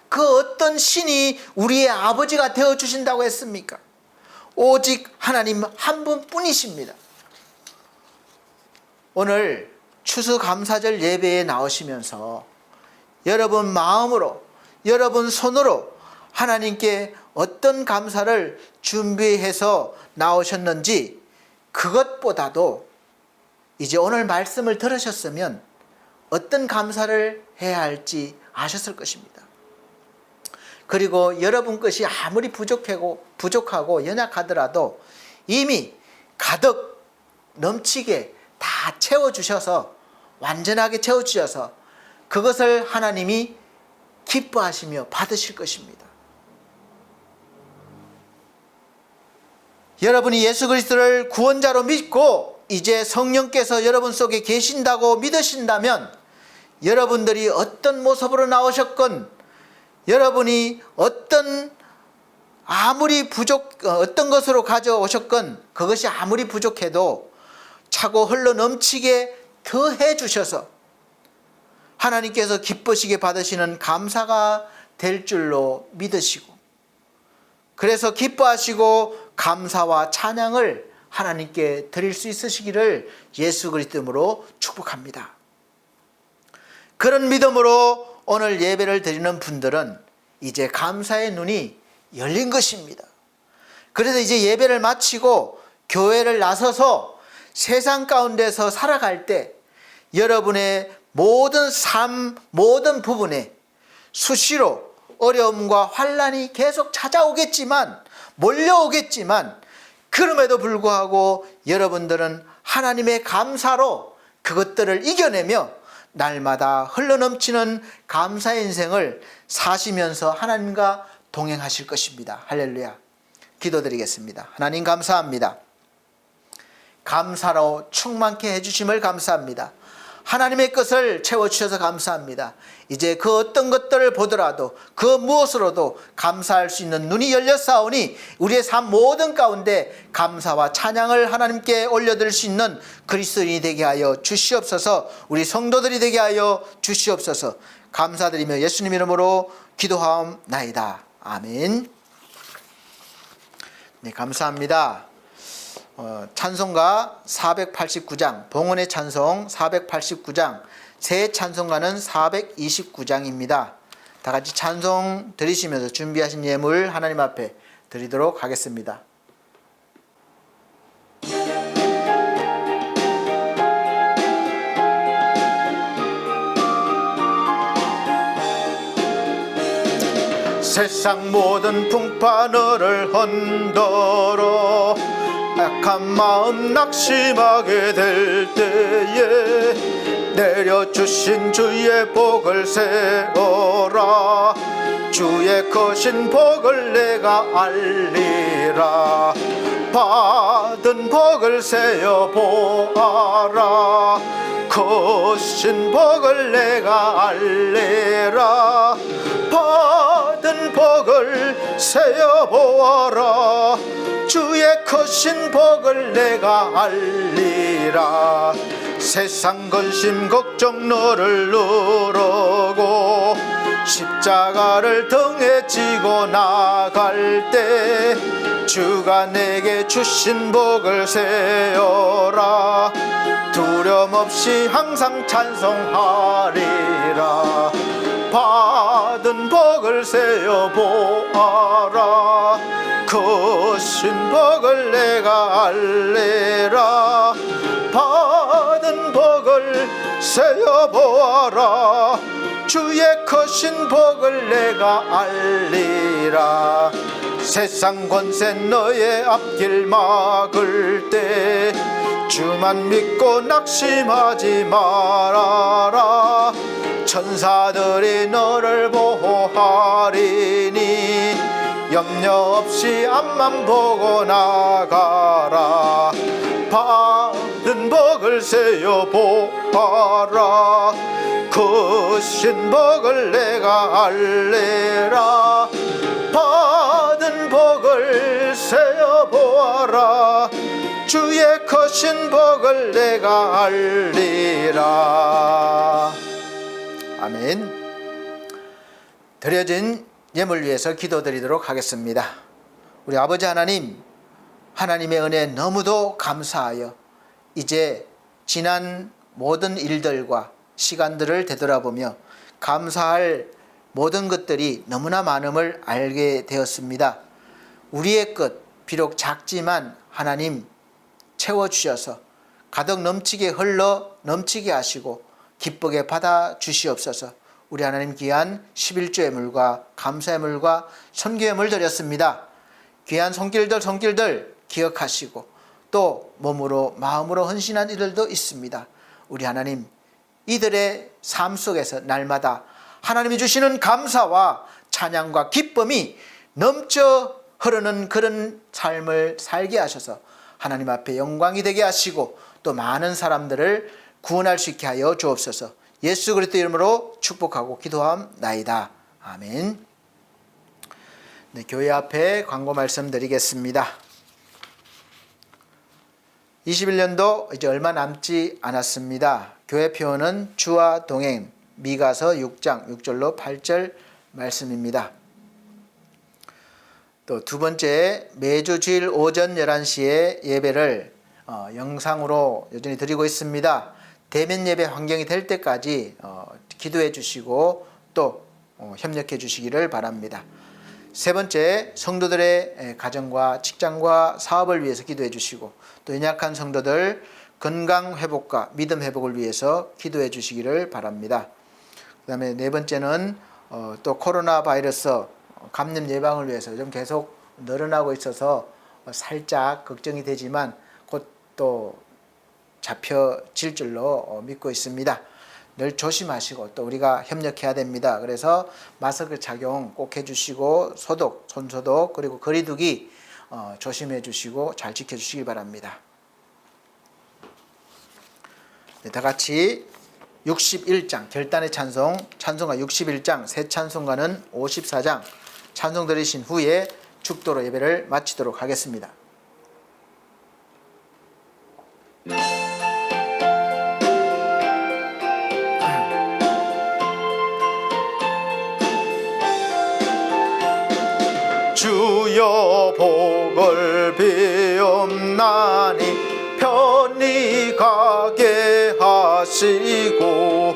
그 어떤 신이 우리의 아버지가 되어주신다고 했습니까? 오직 하나님 한 분뿐이십니다. 오늘 추수감사절 예배에 나오시면서 여러분 마음으로, 여러분 손으로 하나님께 어떤 감사를 준비해서 나오셨는지, 그것보다도 이제 오늘 말씀을 들으셨으면 어떤 감사를 해야 할지 아셨을 것입니다. 그리고 여러분 것이 아무리 부족하고 연약하더라도 이미 가득 넘치게 다 채워주셔서, 완전하게 채워주셔서 그것을 하나님이 기뻐하시며 받으실 것입니다. 여러분이 예수 그리스도를 구원자로 믿고 이제 성령께서 여러분 속에 계신다고 믿으신다면 여러분들이 어떤 모습으로 나오셨건, 여러분이 어떤 것으로 가져오셨건, 그것이 아무리 부족해도 차고 흘러 넘치게 더해 주셔서 하나님께서 기쁘시게 받으시는 감사가 될 줄로 믿으시고, 그래서 기뻐하시고 감사와 찬양을 하나님께 드릴 수 있으시기를 예수 그리스도 이름으로 축복합니다. 그런 믿음으로 오늘 예배를 드리는 분들은 이제 감사의 눈이 열린 것입니다. 그래서 이제 예배를 마치고 교회를 나서서 세상 가운데서 살아갈 때 여러분의 모든 삶, 모든 부분에 수시로 어려움과 환난이 계속 찾아오겠지만, 몰려오겠지만, 그럼에도 불구하고 여러분들은 하나님의 감사로 그것들을 이겨내며 날마다 흘러넘치는 감사의 인생을 사시면서 하나님과 동행하실 것입니다. 할렐루야. 기도드리겠습니다. 하나님 감사합니다. 감사로 충만케 해주심을 감사합니다. 하나님의 것을 채워주셔서 감사합니다. 이제 그 어떤 것들을 보더라도 그 무엇으로도 감사할 수 있는 눈이 열렸사오니 우리의 삶 모든 가운데 감사와 찬양을 하나님께 올려드릴 수 있는 그리스도인이 되게 하여 주시옵소서. 우리 성도들이 되게 하여 주시옵소서. 감사드리며 예수님 이름으로 기도하옵나이다. 아멘. 네, 감사합니다. 찬송가 489장, 봉헌의 찬송 489장, 새 찬송가는 429장입니다. 다 같이 찬송 드리시면서 준비하신 예물 하나님 앞에 드리도록 하겠습니다. 세상 모든 풍파 너를 흔들어 약한 마음 낙심하게 될 때에 내려주신 주의 복을 세어라. 주의 크신 복을 내가 알리라. 받은 복을 세어 보아라. 크신 복을 내가 알리라. 받은 복을 세어 보아라. 주의 크신 복을 내가 알리라. 세상 근심 걱정 너를 누르고 십자가를 등에 지고 나갈 때 주가 내게 주신 복을 세어라. 두려움 없이 항상 찬송하리라. 받은 복을 세어 보아라. 크신 복을 내가 알래라. 받은 복을 세어 보아라. 주의 크신 복을 내가 알리라. 세상 권세 너의 앞길 막을 때 주만 믿고 낙심하지 말아라. 천사들이 너를 보호하리니 염려 없이 앞만 보고 나가라. 받은 복을 세어 보아라. 크신 복을 내가 알래라. 받은 복을 세어 보아라. 주의 크신 복을 내가 알리라. 아멘. 드려진 예물 위해서 기도드리도록 하겠습니다. 우리 아버지 하나님, 하나님의 은혜에 너무도 감사하여 이제 지난 모든 일들과 시간들을 되돌아보며 감사할 모든 것들이 너무나 많음을 알게 되었습니다. 우리의 것 비록 작지만 하나님 채워주셔서 가득 넘치게 흘러 넘치게 하시고 기쁘게 받아 주시옵소서. 우리 하나님 귀한 11조의 물과 감사의 물과 선교의 물 드렸습니다. 귀한 손길들 기억하시고 또 몸으로 마음으로 헌신한 이들도 있습니다. 우리 하나님 이들의 삶 속에서 날마다 하나님이 주시는 감사와 찬양과 기쁨이 넘쳐 흐르는 그런 삶을 살게 하셔서 하나님 앞에 영광이 되게 하시고 또 많은 사람들을 구원할 수 있게 하여 주옵소서. 예수 그리스도 이름으로 축복하고 기도함나이다. 아멘. 네, 교회 앞에 광고 말씀드리겠습니다. 21년도 이제 얼마 남지 않았습니다. 교회 표어는 주와 동행, 미가서 6장 6절로 8절 말씀입니다. 또 두 번째, 매주 주일 오전 11시에 예배를 영상으로 여전히 드리고 있습니다. 대면 예배 환경이 될 때까지 기도해 주시고 또 협력해 주시기를 바랍니다. 세 번째, 성도들의 가정과 직장과 사업을 위해서 기도해 주시고 또 연약한 성도들 건강 회복과 믿음 회복을 위해서 기도해 주시기를 바랍니다. 그 다음에 네 번째는 또 코로나 바이러스 감염 예방을 위해서 좀 계속 늘어나고 있어서 살짝 걱정이 되지만 곧 또 잡혀질 줄로 믿고 있습니다. 늘 조심하시고 또 우리가 협력해야 됩니다. 그래서 마스크 착용 꼭 해주시고 소독, 손소독 그리고 거리두기 조심해 주시고 잘 지켜주시기 바랍니다. 네, 다 같이 61장 결단의 찬송, 찬송가 61장 새 찬송가는 54장 찬송 들으신 후에 축도로 예배를 마치도록 하겠습니다. 주여 복을 비옵나니 편히 가게 하시고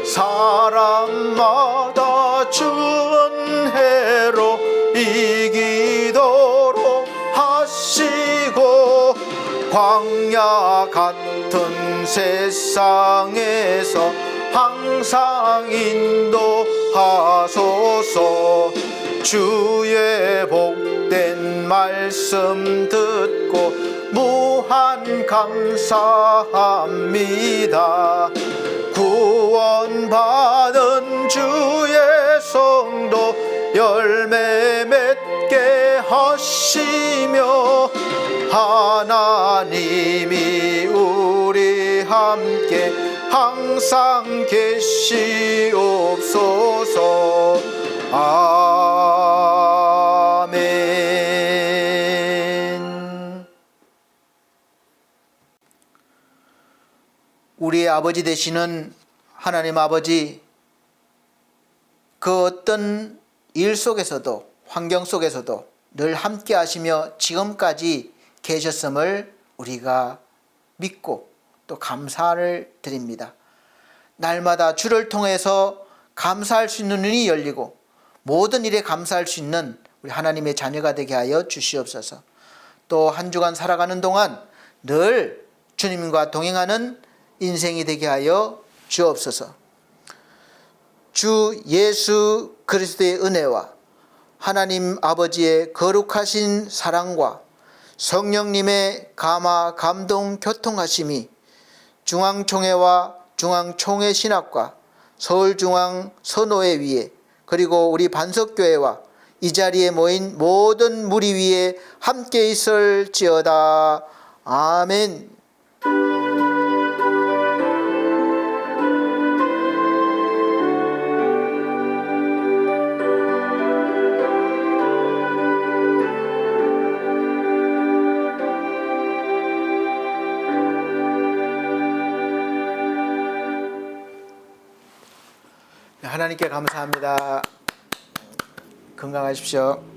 사람마다 주은혜로 이기도록 하시고 광야 같은 세상에서 항상 인도하소서. 주의 복된 말씀 듣고 무한 감사합니다. 구원받은 주의 성도 열매 맺게 하시며 하나님이 우리 함께 항상 계시옵소서. 아멘. 우리의 아버지 되시는 하나님 아버지, 그 어떤 일 속에서도 환경 속에서도 늘 함께 하시며 지금까지 계셨음을 우리가 믿고 또 감사를 드립니다. 날마다 주를 통해서 감사할 수 있는 눈이 열리고 모든 일에 감사할 수 있는 우리 하나님의 자녀가 되게 하여 주시옵소서. 또 한 주간 살아가는 동안 늘 주님과 동행하는 인생이 되게 하여 주옵소서. 주 예수 그리스도의 은혜와 하나님 아버지의 거룩하신 사랑과 성령님의 감화 감동 교통하심이 중앙총회와 중앙총회 신학과 서울중앙 선호회 위에 그리고 우리 반석교회와 이 자리에 모인 모든 무리 위에 함께 있을지어다. 아멘. 하나님께 감사합니다. 건강하십시오.